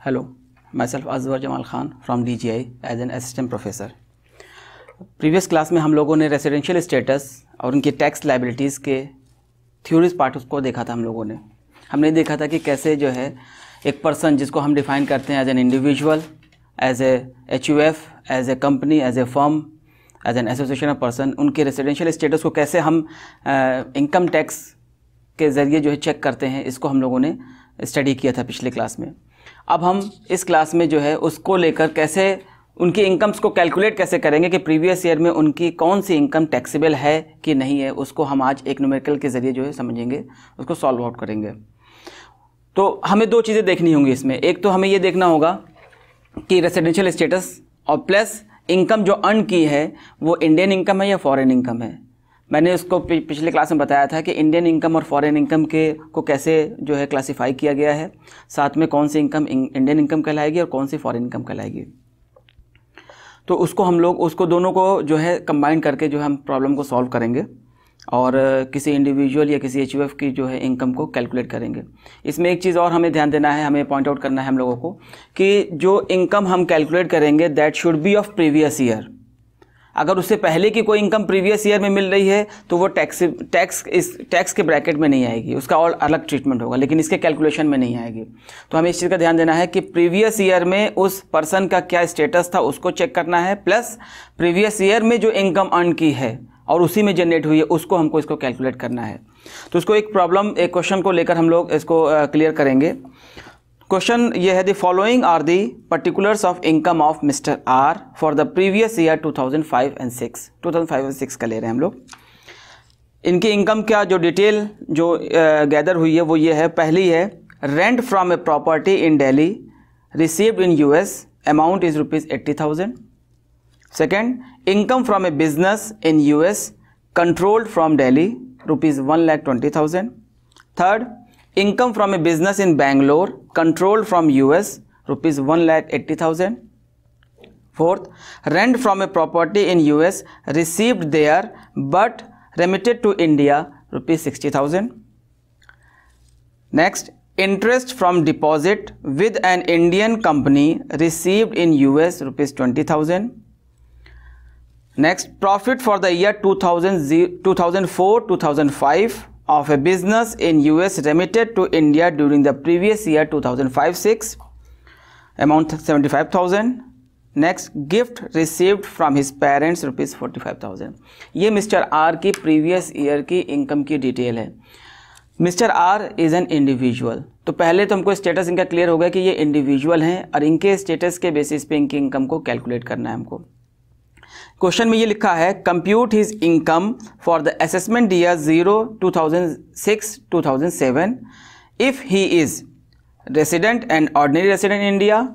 Hello, myself Azwar Jamal Khan from DGI as an assistant professor. Previous class में हम लोगों ने residential status और उनकी टैक्स लाइबिलिटीज़ के थ्योरीज पार्ट उसको देखा था। हम लोगों ने हमने देखा था कि कैसे जो है एक पर्सन जिसको हम डिफ़ाइन करते हैं as an individual, as a HUF, as a company, as a firm, as an association of person, उनके रेसिडेंशियल स्टेटस को कैसे हम इनकम टैक्स के ज़रिए जो है चेक करते हैं, इसको हम लोगों ने स्टडी किया था पिछले क्लास में। अब हम इस क्लास में जो है उसको लेकर कैसे उनकी इनकम्स को कैलकुलेट कैसे करेंगे कि प्रीवियस ईयर में उनकी कौन सी इनकम टैक्सेबल है कि नहीं है, उसको हम आज एक न्यूमेरिकल के ज़रिए जो है समझेंगे, उसको सॉल्व आउट करेंगे। तो हमें दो चीज़ें देखनी होंगी इसमें। एक तो हमें ये देखना होगा कि रेसिडेंशियल स्टेटस और प्लस इनकम जो अर्न की है वो इंडियन इनकम है या फॉरेन इनकम है। मैंने उसको पिछले क्लास में बताया था कि इंडियन इनकम और फॉरेन इनकम के को कैसे जो है क्लासिफाई किया गया है, साथ में कौन सी इनकम इंडियन इनकम कहलाएगी और कौन सी फॉरेन इनकम कहलाएगी। तो उसको हम लोग उसको दोनों को जो है कंबाइन करके जो है हम प्रॉब्लम को सॉल्व करेंगे और किसी इंडिविजुअल या किसी HUF की जो है इनकम को कैलकुलेट करेंगे। इसमें एक चीज़ और हमें ध्यान देना है, हमें पॉइंट आउट करना है हम लोगों को कि जो इनकम हम कैलकुलेट करेंगे that should be of previous year. अगर उससे पहले की कोई इनकम प्रीवियस ईयर में मिल रही है तो वो टैक्स के ब्रैकेट में नहीं आएगी, उसका और अलग ट्रीटमेंट होगा, लेकिन इसके कैलकुलेशन में नहीं आएगी। तो हमें इस चीज़ का ध्यान देना है कि प्रीवियस ईयर में उस पर्सन का क्या स्टेटस था उसको चेक करना है, प्लस प्रीवियस ईयर में जो इनकम अर्न की है और उसी में जनरेट हुई है उसको हमको इसको कैलकुलेट करना है। तो उसको एक क्वेश्चन को लेकर हम लोग इसको क्लियर करेंगे। क्वेश्चन ये है, the following are the particulars of income of mister R for the previous year 2005 and 6। 2005 और 6 का ले रहे हैं हम लोग। इनकी इनकम क्या जो डिटेल जो गैदर हुई है वो ये है। पहली है rent from a property in Delhi received in US, amount is ₹80,000। Second, income from A business in US controlled from Delhi ₹1,20,000। Third, income from a business in Bangalore controlled from US ₹1,80,000. Fourth, rent from a property in US received there but remitted to India ₹60,000. Next, interest from deposit with an Indian company received in US ₹20,000. Next, profit for the year 2004-2005 of a business in US remitted to India during the previous year 2005-06, amount 75,000. Next, gift received from his parents ₹45,000। ये mister R की previous year की income की detail है। Mister R is an individual. तो पहले तो हमको status इनका क्लियर हो गया कि ये इंडिविजुअल हैं और इनके स्टेटस के बेसिस पे इनकी इनकम को कैलकुलेट करना है हमको। क्वेश्चन में ये लिखा है, compute his income for the assessment year 2006-2007 if he is resident and ordinary resident in India,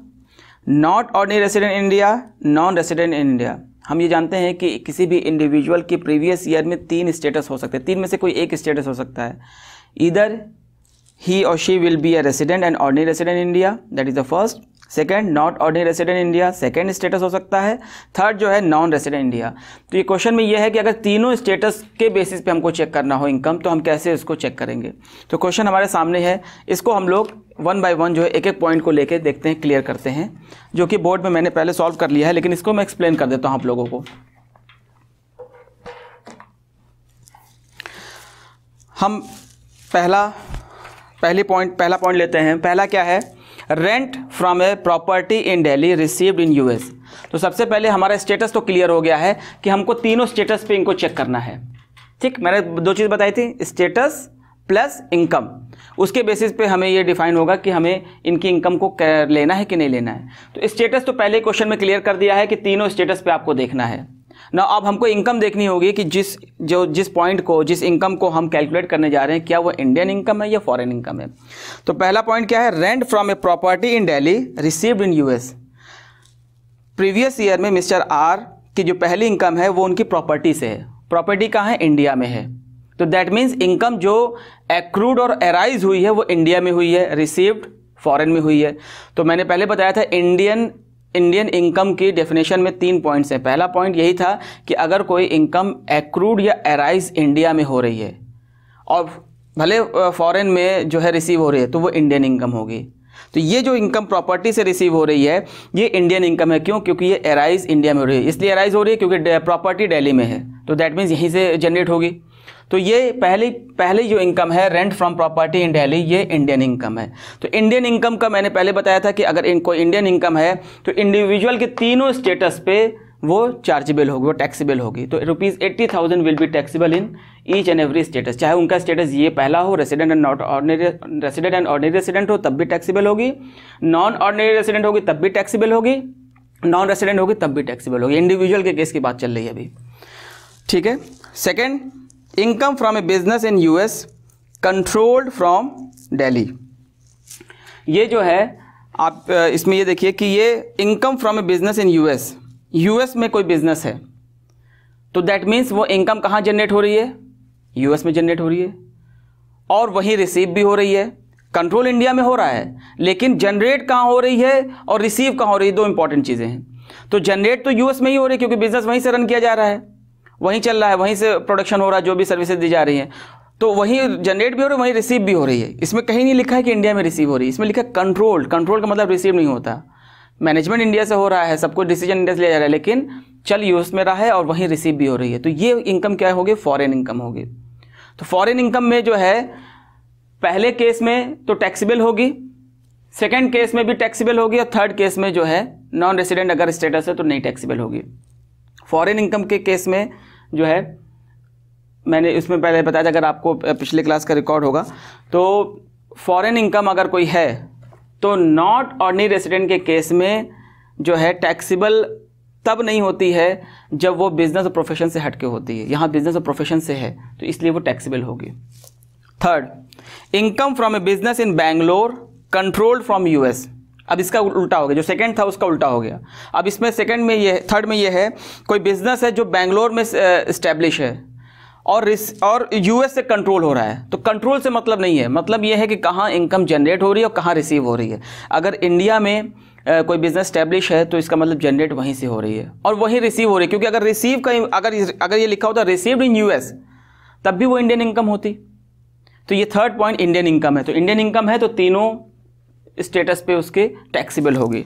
not ordinary resident in India, non resident in India. हम ये जानते हैं कि किसी भी इंडिविजुअल की प्रीवियस ईयर में 3 स्टेटस हो सकते हैं, 3 में से कोई एक स्टेटस हो सकता है। ईदर ही और she will be a resident and ordinary resident in India, that is the first. Second, not ordinary resident India, second status हो सकता है। थर्ड जो है नॉन रेसिडेंट इंडिया। तो ये क्वेश्चन में ये है कि अगर तीनों स्टेटस के बेसिस पे हमको चेक करना हो इनकम तो हम कैसे इसको चेक करेंगे। तो क्वेश्चन हमारे सामने है, इसको हम लोग 1 by 1 जो है एक एक पॉइंट को लेके देखते हैं, क्लियर करते हैं, जो कि बोर्ड में मैंने पहले सॉल्व कर लिया है, लेकिन इसको मैं एक्सप्लेन कर देता हूँ आप लोगों को। हम पहला पॉइंट लेते हैं। पहला क्या है, rent from a property in Delhi received in US। तो सबसे पहले हमारा स्टेटस तो क्लियर हो गया है कि हमको तीनों स्टेटस पे इनको चेक करना है। ठीक, मैंने 2 चीज़ बताई थी, स्टेटस प्लस इनकम। उसके बेसिस पे हमें ये डिफाइन होगा कि हमें इनकी इनकम को लेना है कि नहीं लेना है। तो स्टेटस तो पहले क्वेश्चन में क्लियर कर दिया है कि तीनों स्टेटस पे आपको देखना है ना। अब हमको इनकम देखनी होगी कि जिस इनकम को हम कैलकुलेट करने जा रहे हैं, क्या वो इंडियन इनकम है या फॉरेन इनकम है। तो पहला पॉइंट क्या है, rent from a property in Delhi received in US। Previous year में मिस्टर आर की जो पहली इनकम है वो उनकी प्रॉपर्टी से है। प्रॉपर्टी कहाँ है, इंडिया में है। तो दैट मीन्स इनकम जो एक्रूड और अराइज हुई है वो इंडिया में हुई है, रिसीव्ड फॉरेन में हुई है। तो मैंने पहले बताया था इंडियन इनकम की डेफिनेशन में 3 पॉइंट्स हैं। पहला पॉइंट यही था कि अगर कोई इनकम एक्रूड या अराइज इंडिया में हो रही है और भले फॉरेन में जो है रिसीव हो रही है तो वो इंडियन इनकम होगी। तो ये जो इनकम प्रॉपर्टी से रिसीव हो रही है ये इंडियन इनकम है। क्यों? क्योंकि ये अराइज इंडिया में हो रही है। इसलिए अराइज हो रही है क्योंकि प्रॉपर्टी दिल्ली में है, तो दैट मीन्स यहीं से जनरेट होगी। तो ये पहली जो इनकम है rent from property in Delhi, ये इंडियन इनकम है। तो इंडियन इनकम का मैंने पहले बताया था कि अगर कोई इंडियन इनकम है तो इंडिविजुअल के तीनों स्टेटस पे वो चार्जेबल होगी, वो टैक्सेबल होगी। तो ₹80,000 will be taxable in each and every status, चाहे उनका स्टेटस ये पहला हो, resident and not ordinary, resident and ordinary resident हो तब भी टैक्सेबल होगी, नॉन ऑर्डिनरी रेसिडेंट होगी तब भी टैक्सेबल होगी, नॉन रेसिडेंट होगी तब भी टैक्सेबल होगी। इंडिविजुअल के केस की बात चल रही है अभी, ठीक है। Second, income from A business in US controlled from Delhi. ये जो है आप इसमें ये देखिए कि ये income from A business in US में कोई बिजनेस है तो दैट मीन्स वो इनकम कहाँ जनरेट हो रही है? यूएस में जनरेट हो रही है और वहीं रिसीव भी हो रही है। कंट्रोल इंडिया में हो रहा है लेकिन जनरेट कहाँ हो रही है और रिसीव कहाँ हो रही है, दो इंपॉर्टेंट चीज़ें हैं। तो जनरेट तो यूएस में ही हो रही है क्योंकि बिजनेस वहीं से रन किया जा रहा है, वहीं चल रहा है, वहीं से प्रोडक्शन हो रहा है, जो भी सर्विसेज दी जा रही हैं, तो वहीं जनरेट भी हो रही है, वहीं रिसीव भी हो रही है। इसमें कहीं नहीं लिखा है कि इंडिया में रिसीव हो रही है, इसमें लिखा है कंट्रोल। कंट्रोल का मतलब रिसीव नहीं होता। मैनेजमेंट इंडिया से हो रहा है, सब कुछ डिसीजन इंडिया से लिया जा रहा है, लेकिन चल यूएस में रहा है और वहीं रिसीव भी हो रही है। तो ये इनकम क्या होगी? फॉरेन इनकम होगी। तो फॉरेन इनकम में जो है पहले केस में तो टैक्सेबल होगी, सेकंड केस में भी टैक्सेबल होगी और थर्ड केस में जो है नॉन रेसिडेंट अगर स्टेटस है तो नहीं टैक्सेबल होगी। फॉरेन इनकम के केस में जो है मैंने इसमें पहले बताया था, अगर आपको पिछले क्लास का रिकॉर्ड होगा, तो फॉरेन इनकम अगर कोई है तो नॉट ऑर्डिनरी रेसिडेंट के केस में जो है टैक्सेबल तब नहीं होती है जब वो बिजनेस और प्रोफेशन से हटके होती है। यहाँ बिजनेस और प्रोफेशन से है तो इसलिए वो टैक्सेबल होगी। Third, income from A business in Bangalore controlled from US. अब इसका उल्टा हो गया, जो सेकंड था उसका उल्टा हो गया। अब इसमें सेकंड में ये, थर्ड में ये है कोई बिजनेस है जो बैंगलोर में इस्टेब्लिश है और यूएस से कंट्रोल हो रहा है। तो कंट्रोल से मतलब नहीं है, मतलब ये है कि कहाँ इनकम जनरेट हो रही है और कहाँ रिसीव हो रही है। अगर इंडिया में कोई बिजनेस स्टैब्लिश है तो इसका मतलब जनरेट वहीं से हो रही है और वहीं रिसीव हो रही है, क्योंकि अगर रिसीव का अगर ये लिखा होता रिसीव्ड इन यूएस तब भी वो इंडियन इनकम होती। तो ये थर्ड पॉइंट इंडियन इनकम है। तो इंडियन इनकम है तो तीनों स्टेटस पे उसके टैक्सेबल होगी।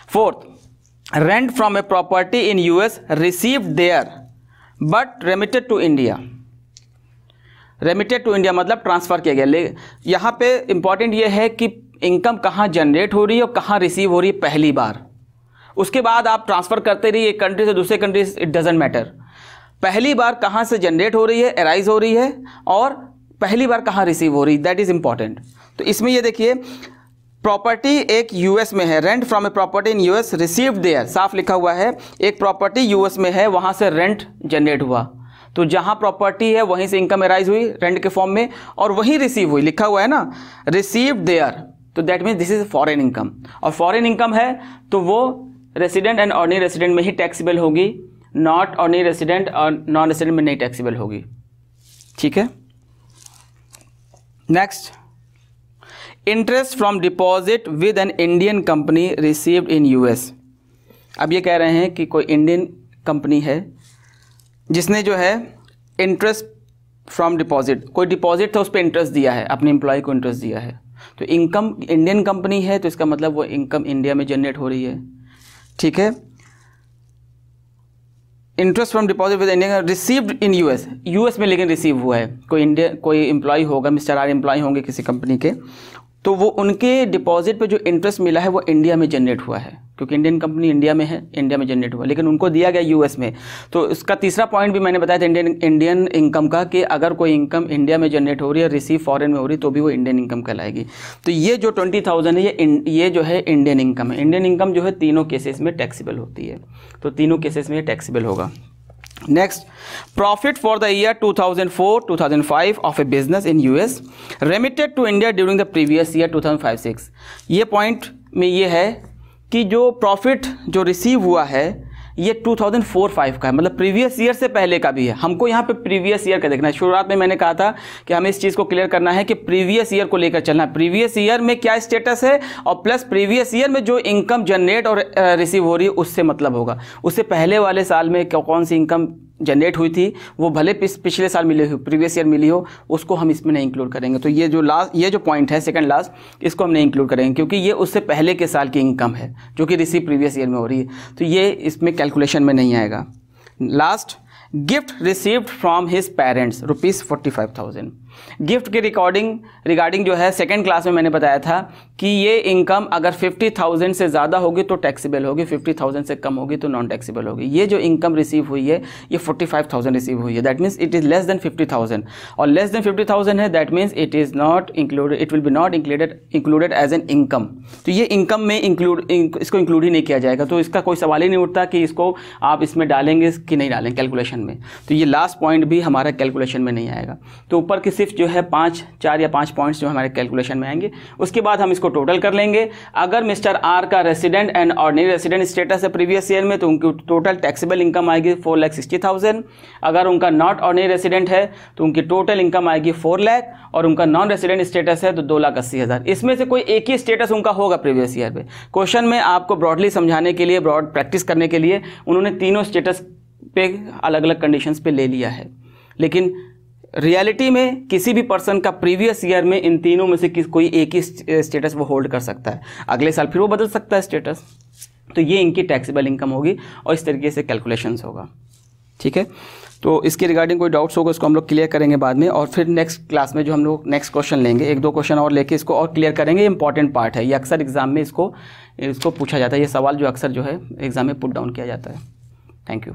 Fourth, rent from a property in US received there but remitted to India. Remitted to India मतलब ट्रांसफ़र किया गया। यहाँ पे इंपॉर्टेंट ये है कि इनकम कहाँ जनरेट हो रही है और कहाँ रिसीव हो रही है पहली बार। उसके बाद आप ट्रांसफ़र करते रहिए एक कंट्री से दूसरे कंट्री, इट डजेंट मैटर। पहली बार कहाँ से जनरेट हो रही है, अराइज हो रही है, और पहली बार कहाँ रिसीव हो रही है, दैट इज़ इंपॉर्टेंट। तो इसमें ये देखिए प्रॉपर्टी एक यूएस में है, rent from a property in US received there, साफ लिखा हुआ है। एक प्रॉपर्टी यूएस में है, वहाँ से रेंट जनरेट हुआ, तो जहाँ प्रॉपर्टी है वहीं से इनकम अराइज हुई रेंट के फॉर्म में और वहीं रिसीव हुई, लिखा हुआ है ना रिसीव्ड देयर, तो that means this is foreign income. और फॉरेन इनकम है तो वो रेसिडेंट एंड ऑर्डिनरी रेसिडेंट में ही टैक्सेबल होगी, नॉट ऑर्डिनरी रेसिडेंट और नॉन रेसिडेंट में नहीं टैक्सेबल होगी। ठीक है। Next, interest from deposit with an Indian company received in US. अब ये कह रहे हैं कि कोई इंडियन कंपनी है जिसने जो है इंटरेस्ट फ्रॉम डिपॉजिट, कोई डिपॉजिट था उस पर इंटरेस्ट दिया है, अपने एम्प्लॉय को इंटरेस्ट दिया है, तो इनकम इंडियन कंपनी है तो इसका मतलब वो इनकम इंडिया में जनरेट हो रही है। ठीक है। Interest from deposit with Indian received in US, US में लेकिन रिसीव हुआ है। कोई एम्प्लॉय होगा, मिस्टर आर एम्प्लॉय होंगे किसी कंपनी के, तो वो उनके डिपॉजिट पे जो इंटरेस्ट मिला है वो इंडिया में जनरेट हुआ है, क्योंकि इंडियन कंपनी इंडिया में है, इंडिया में जनरेट हुआ, लेकिन उनको दिया गया यूएस में। तो इसका तीसरा पॉइंट भी मैंने बताया था इंडियन इनकम का, कि अगर कोई इनकम इंडिया में जनरेट हो रही है, रिसीव फॉरेन में हो रही है, तो भी वो इंडियन इनकम कहलाएगी। तो ये जो 20,000 है ये जो है इंडियन इनकम है। इंडियन इनकम जो है तीनों केसेस में टैक्सेबल होती है, तो तीनों केसेस में टैक्सेबल होगा। Next, profit for the year 2004-2005 of a business in US remitted to India during the previous year 2005-06। ये पॉइंट में ये है कि जो प्रॉफिट जो रिसीव हुआ है ये 2004-05 का है, मतलब प्रीवियस ईयर से पहले का भी है। हमको यहाँ पे प्रीवियस ईयर का देखना है। शुरुआत में मैंने कहा था कि हमें इस चीज़ को क्लियर करना है कि प्रीवियस ईयर को लेकर चलना है, प्रीवियस ईयर में क्या स्टेटस है और प्लस प्रीवियस ईयर में जो इनकम जनरेट और रिसीव हो रही है उससे मतलब होगा। उससे पहले वाले साल में कौन सी इनकम जनरेट हुई थी वो भले पिछले साल मिली हो, प्रीवियस ईयर मिली हो, उसको हम इसमें नहीं इंक्लूड करेंगे। तो ये जो पॉइंट है सेकंड लास्ट, इसको हम नहीं इंक्लूड करेंगे क्योंकि ये उससे पहले के साल की इनकम है जो कि रिसीव प्रीवियस ईयर में हो रही है, तो ये इसमें कैलकुलेशन में नहीं आएगा। Last, gift received from his parents ₹45,000। Gift के रिगार्डिंग जो है सेकंड क्लास में मैंने बताया था कि ये इनकम अगर 50,000 से ज़्यादा होगी तो टैक्सेबल होगी, 50,000 से कम होगी तो नॉन टैक्सेबल होगी। ये जो इनकम रिसीव हुई है ये 45,000 रिसीव हुई है, that means it is less than 50,000, और लेस देन 50,000 है, that means it is not included, it will be not included as an income. तो ये इनकम में इसको इंक्लूड ही नहीं किया जाएगा, तो इसका कोई सवाल ही नहीं उठता कि इसको आप इसमें डालेंगे कि नहीं डालेंगे कैलकुलेशन में। तो ये लास्ट पॉइंट भी हमारा कैलकुलेशन में नहीं आएगा। तो ऊपर की सिर्फ जो है 4 या 5 पॉइंट्स जो हमारे कैलकुलेशन में आएंगे, उसके बाद हम इसको टोटल कर लेंगे। अगर मिस्टर आर का resident and ordinary resident status है प्रीवियस ईयर में तो उनकी टोटल टैक्सेबल इनकम आएगी 4,60,000। अगर उनका नॉट ऑर्डिनरी रेसिडेंट है तो उनकी टोटल इनकम आएगी 4 लाख, और उनका नॉन रेसिडेंट स्टेटस है तो 2,80,000। इसमें से कोई एक ही स्टेटस उनका होगा प्रीवियस ईयर में। क्वेश्चन में आपको ब्रॉडली समझाने के लिए, ब्रॉड प्रैक्टिस करने के लिए उन्होंने तीनों स्टेटस पे अलग अलग कंडीशंस पे ले लिया है, लेकिन रियलिटी में किसी भी पर्सन का प्रीवियस ईयर में इन तीनों में से कोई एक ही स्टेटस वो होल्ड कर सकता है, अगले साल फिर वो बदल सकता है स्टेटस। तो ये इनकी टैक्सेबल इनकम होगी और इस तरीके से कैलकुलेशंस होगा। ठीक है, तो इसके रिगार्डिंग कोई डाउट्स होगा उसको हम लोग क्लियर करेंगे बाद में, और फिर नेक्स्ट क्लास में जो हम लोग नेक्स्ट क्वेश्चन लेंगे, 1-2 क्वेश्चन और लेके इसको और क्लियर करेंगे। ये इंपॉर्टेंट पार्ट है, ये अक्सर एग्जाम में इसको पूछा जाता है, ये सवाल जो अक्सर जो है एग्जाम में पुट डाउन किया जाता है। Thank you.